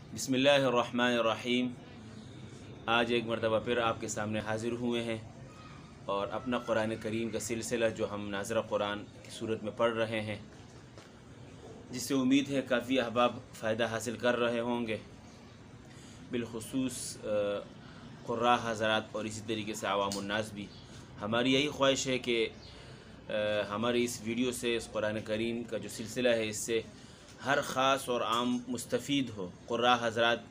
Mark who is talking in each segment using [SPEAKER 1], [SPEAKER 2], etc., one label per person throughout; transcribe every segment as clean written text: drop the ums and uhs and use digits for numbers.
[SPEAKER 1] बिस्मिल्लाहिर्रहमानिर्रहीम। आज एक मरतबा फिर आपके सामने हाज़िर हुए हैं और अपना कुरान करीम का सिलसिला जो हम नाज़रा कुरान की सूरत में पढ़ रहे हैं, जिससे उम्मीद है काफ़ी अहबाब फ़ायदा हासिल कर रहे होंगे। बिलखुसूस क़ुर्रा हज़रात और इसी तरीके से अवामुन्नास भी। हमारी यही ख्वाहिश है कि हमारी इस वीडियो से, इस कुरान करीम का जो सिलसिला है, इससे हर ख़ास और आम मुस्तफ़ीद हो। क़ुर्रा हज़रात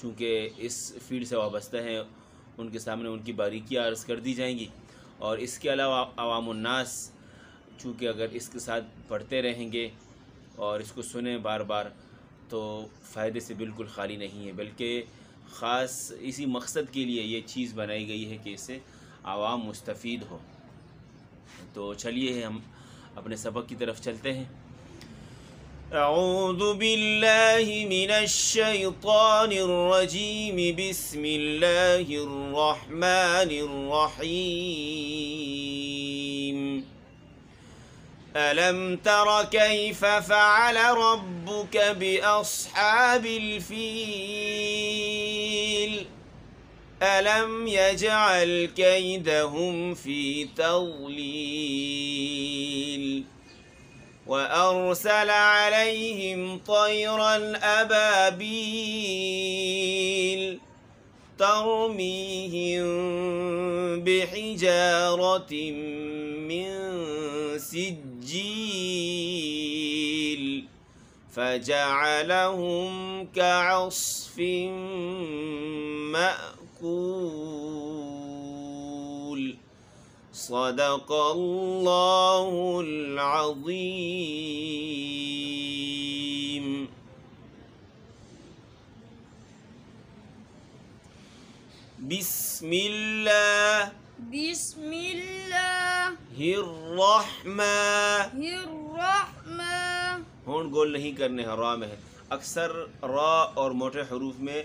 [SPEAKER 1] चूँकि इस फील्ड से वाबस्ता हैं, उनके सामने उनकी बारीकियाँ अर्ज़ कर दी जाएंगी। और इसके अलावा अवामुन्नास चूँकि अगर इसके साथ पढ़ते रहेंगे और इसको सुने बार बार, तो फ़ायदे से बिल्कुल ख़ाली नहीं है, बल्कि ख़ास इसी मकसद के लिए ये चीज़ बनाई गई है कि इससे आवाम मुस्तफ़ीद हो। तो चलिए हम अपने सबक की तरफ चलते हैं। अऊज़ु बिल्लाहि मिनश शैतानिर रजीम, बिस्मिल्लाहिर रहमानिर रहीम। अलम तर कैफ़ फ़अल रब्बुक बिअस्हाबिल फ़ील, अलम यजअल कैदहुम फ़ी तज़लील, वअरसल अलैहिम तयरन अबाबील, तरमीहिम बिहिजारतिम मिन सिज्जील, फजअलहुम कअस्फिन मअकूल। सदक़ल्लाहुल अज़ीम। बिस्मिल्लाहिर्रहमानिर्रहीम। होंठ गोल नहीं करने हैं, रा में है। अक्सर रा और मोटे हरूफ में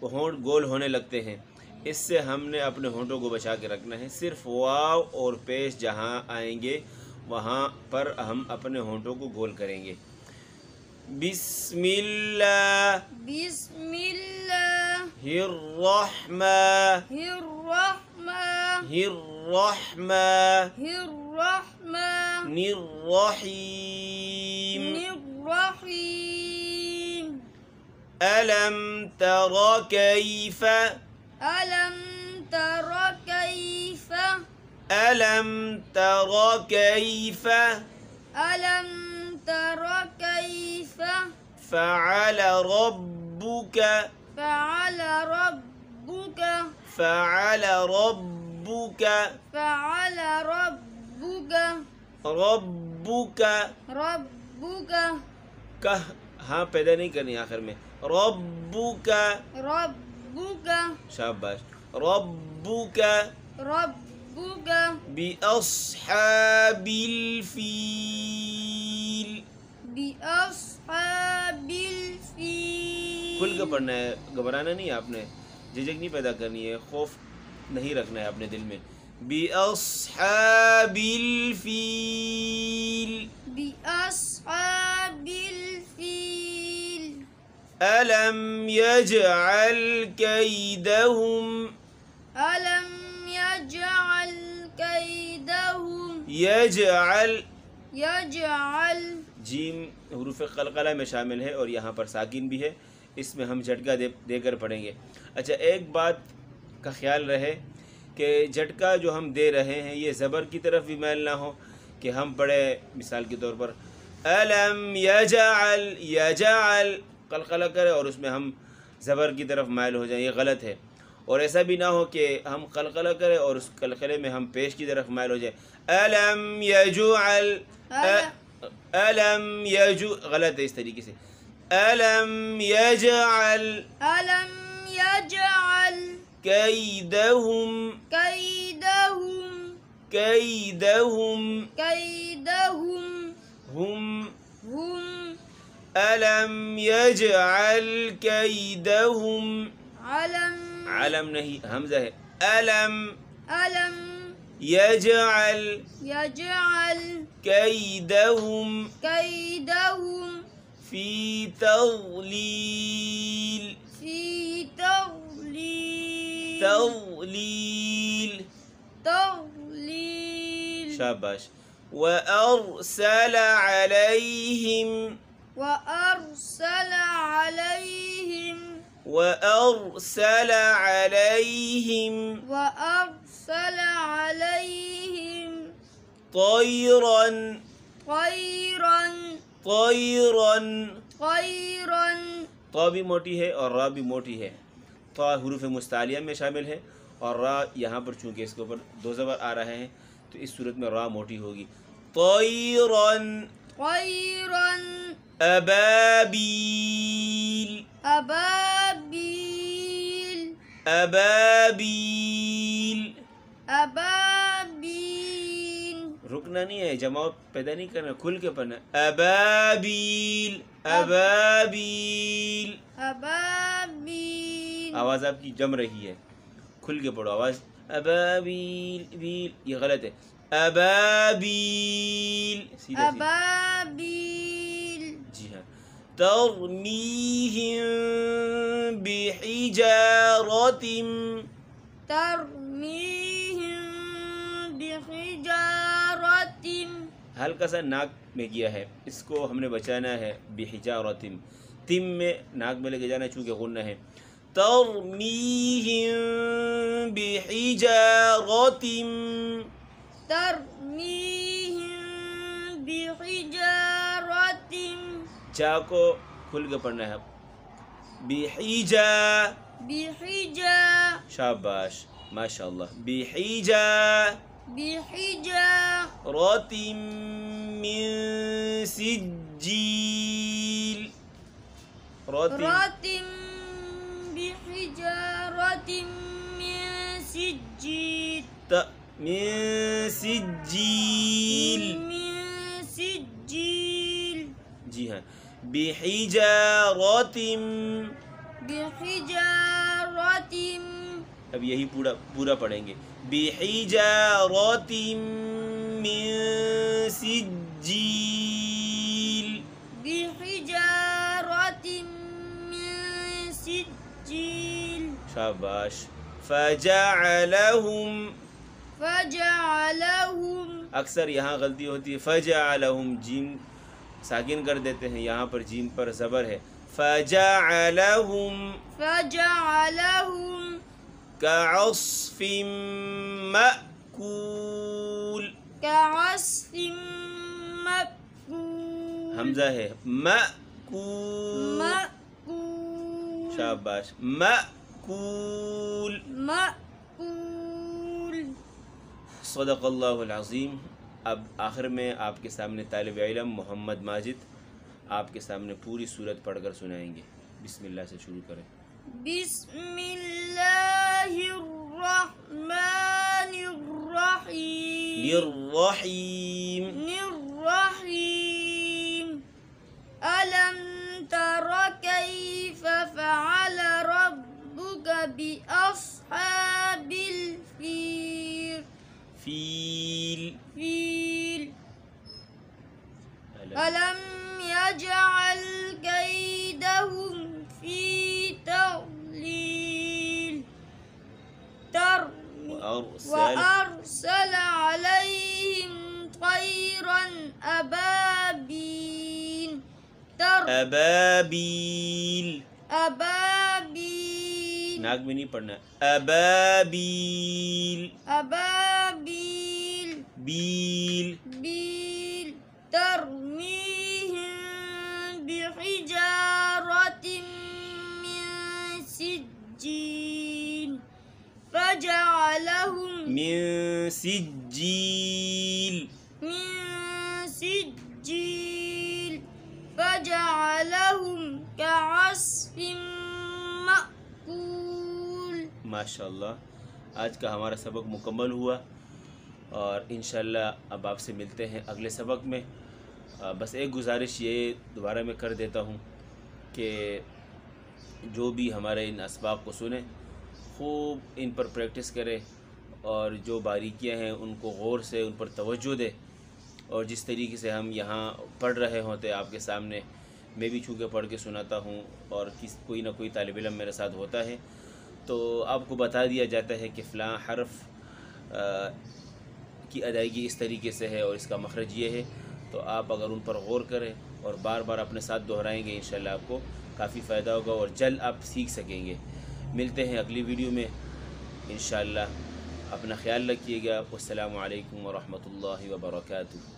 [SPEAKER 1] होंठ गोल होने लगते हैं, इससे हमने अपने होंठों को बचा के रखना है। सिर्फ वाव और पेश जहाँ आएंगे वहाँ पर हम अपने होंठों को गोल करेंगे। बिस्मिल्लाहिर्रहमानिर्रहीम। अलम तर कैफ़, अलम तर कैफ़, अलम तर कैफ़, अलम तर कैफ़, फ़अल रब्बुक, फ़अल रब्बुक, फ़अल रब्बुक, फ़अल रब्बुक, रब्बुक, रब्बुक। कह हाँ पैदा नहीं करनी आखिर में। रब्बुक, रब्बुक, शाबाश। रब्बुक, रब्बुक, बिअस्हाबिल फ़ील, बिअस्हाबिल फ़ील। खुल के पढ़ना है, घबराना नहीं है आपने, झिझक नहीं पैदा करनी है, खौफ नहीं रखना है अपने दिल में। बिअस्हाबिल फ़ील, बिअस्हाबिल फ़ील। अलम यजअल कैदहुम, अलम यजअल कैदहुम, यजअल, यजअल। जीम हुरूफ़ क़लक़ला में शामिल है और यहाँ पर साकिन भी है, इसमें हम झटका देकर पढ़ेंगे। अच्छा, एक बात का ख्याल रहे कि झटका जो हम दे रहे हैं ये ज़बर की तरफ भी मैल ना हो कि हम पढ़े मिसाल के तौर पर अलम यजअल, यजअल क़लक़ला करें और उसमें हम ज़बर की तरफ माइल हो जाएं, ये गलत है। और ऐसा भी ना हो कि हम क़लक़ला करें और उस क़लक़ले में हम पेश की तरफ माइल हो जाए। अलम यजअल, अलम यजु, गलत है इस तरीके से। अलम यजअल, अलम यजअल कैदहुम, कैदहुम, कैदहुम, कैदहुम, हुम, हुम। अलम यजअल कैदहुम, अलम, अलम नहीं हमज़ा है। अलम, अलम यजअल, यजअल कैदहुम, कैदहुम फ़ी तग़लील
[SPEAKER 2] फ़ी तग़लील
[SPEAKER 1] तग़लील
[SPEAKER 2] तग़लील।
[SPEAKER 1] शाबाश। वअरसल अलैहिम
[SPEAKER 2] वअरसल अलैहिम
[SPEAKER 1] वअरसल अलैहिम
[SPEAKER 2] वअरसल अलैहिम
[SPEAKER 1] तयरन
[SPEAKER 2] तयरन
[SPEAKER 1] तयरन।
[SPEAKER 2] तयरन।
[SPEAKER 1] तो भी मोटी है और रा भी मोटी है। तो हुरूफ मुस्तालिया में शामिल है और रा यहाँ पर चूँकि इसके ऊपर दो ज़बर आ रहे हैं तो इस सूरत में रा मोटी होगी। तयरन
[SPEAKER 2] तयरन
[SPEAKER 1] अबाबील
[SPEAKER 2] अबाबील
[SPEAKER 1] अबाबील।
[SPEAKER 2] अबाबील।
[SPEAKER 1] रुकना नहीं है, जमाव पैदा नहीं करना, खुल के पढ़ना। अबाबील अबाबील।
[SPEAKER 2] अबाबील।
[SPEAKER 1] आवाज़ आपकी जम रही है, खुल के पढ़ो आवाज़। अबाबील बील ये गलत है। अबाबील सीधे
[SPEAKER 2] अबाबील।
[SPEAKER 1] जी हाँ। तरमीहिम बिहिजारतिम
[SPEAKER 2] तरमीहिम बिहिजारतिम।
[SPEAKER 1] हल्का सा नाक में गया है, इसको हमने बचाना है। बिहिजारतिम तिम में नाक में लेके जाना चूँकि गुन्ना है। तरमीहिम बिहिजारतिम
[SPEAKER 2] तरमीहिम बिहिजारतिम।
[SPEAKER 1] चा को खुल के पढ़ना है। बिहिजा
[SPEAKER 2] बिहिजा।
[SPEAKER 1] शाबाश माशाअल्लाह। बिहिजा
[SPEAKER 2] बिहिजा
[SPEAKER 1] रतिम मिन सिज्जील
[SPEAKER 2] रतिम बिहिजारतिम मिन सिज्जील
[SPEAKER 1] मिन सिज्जील
[SPEAKER 2] मिन सिज्जील।
[SPEAKER 1] जी हाँ। बिहिजारतिम
[SPEAKER 2] बिहिजारतिम।
[SPEAKER 1] अब यही पूरा पढ़ेंगे। बिहिजारतिम मिन सिज्जील
[SPEAKER 2] बिहिजारतिम मिन सिज्जील।
[SPEAKER 1] शाबाश। फजअलहुम
[SPEAKER 2] फजअलहुम।
[SPEAKER 1] अक्सर यहाँ गलती होती है। फजअलहुम जीम साकिन कर देते हैं, यहाँ पर जीम पर ज़बर है। फजअलहुम
[SPEAKER 2] फजअलहुम
[SPEAKER 1] कअस्फिम मअकूल।
[SPEAKER 2] कअस्फिम मअकूल।
[SPEAKER 1] हमज़ा है। मअकूल
[SPEAKER 2] मअकूल।
[SPEAKER 1] शाबाश। मअकूल
[SPEAKER 2] मअकूल।
[SPEAKER 1] सदक़ल्लाहुल अज़ीम। अब आखिर में आपके सामने तालिब इल्म मोहम्मद माजिद आपके सामने पूरी सूरत पढ़कर सुनाएंगे। बिस्मिल्लाह से शुरू करें।
[SPEAKER 2] बिस्मिल्लाहिर्रहमानिर्रहीम
[SPEAKER 1] निर्रहीम
[SPEAKER 2] निर्रहीम। अलम तरा कैफ फ़अल रब्बुका बिअस्हाबिल फील
[SPEAKER 1] फील
[SPEAKER 2] फील। अलम यजअल कैदहुम फी तग़लील वअरसल अलैहिम तयरन अबाबील
[SPEAKER 1] अबाबील।
[SPEAKER 2] अबाबील।
[SPEAKER 1] नाक में नहीं पढ़ना। अबाबील
[SPEAKER 2] अबाबील।
[SPEAKER 1] बील
[SPEAKER 2] बील। तरमीहिम बिहिजारतिम मिन सिज्जील फजअलहुम
[SPEAKER 1] मिन सिज्जील
[SPEAKER 2] मिन सिज्जील फजअलहुम कअस्फिम मअकूल।
[SPEAKER 1] माशाअल्लाह। आज का हमारा सबक मुकम्मल हुआ और इंशाअल्लाह अब आपसे मिलते हैं अगले सबक में। बस एक गुजारिश ये दोबारा मैं कर देता हूँ कि जो भी हमारे इन असबाब को सुने खूब इन पर प्रैक्टिस करे और जो बारीकियाँ हैं उनको गौर से उन पर तवज्जो दे और जिस तरीके से हम यहाँ पढ़ रहे होते आपके सामने मैं भी चूँकि पढ़ के सुनाता हूँ और कोई ना कोई तालिब इल्म मेरे साथ होता है तो आपको बता दिया जाता है कि फ़लाँ हर्फ की अदायगी इस तरीके से है और इसका मखरज ये है, तो आप अगर उन पर गौर करें और बार बार अपने साथ दोहराएंगे इंशाल्लाह आपको काफ़ी फ़ायदा होगा और जल्द आप सीख सकेंगे। मिलते हैं अगली वीडियो में इंशाल्लाह। अपना ख्याल रखिएगा। अस्सलामु अलैकुम व रहमतुल्लाहि व बरकातुहू।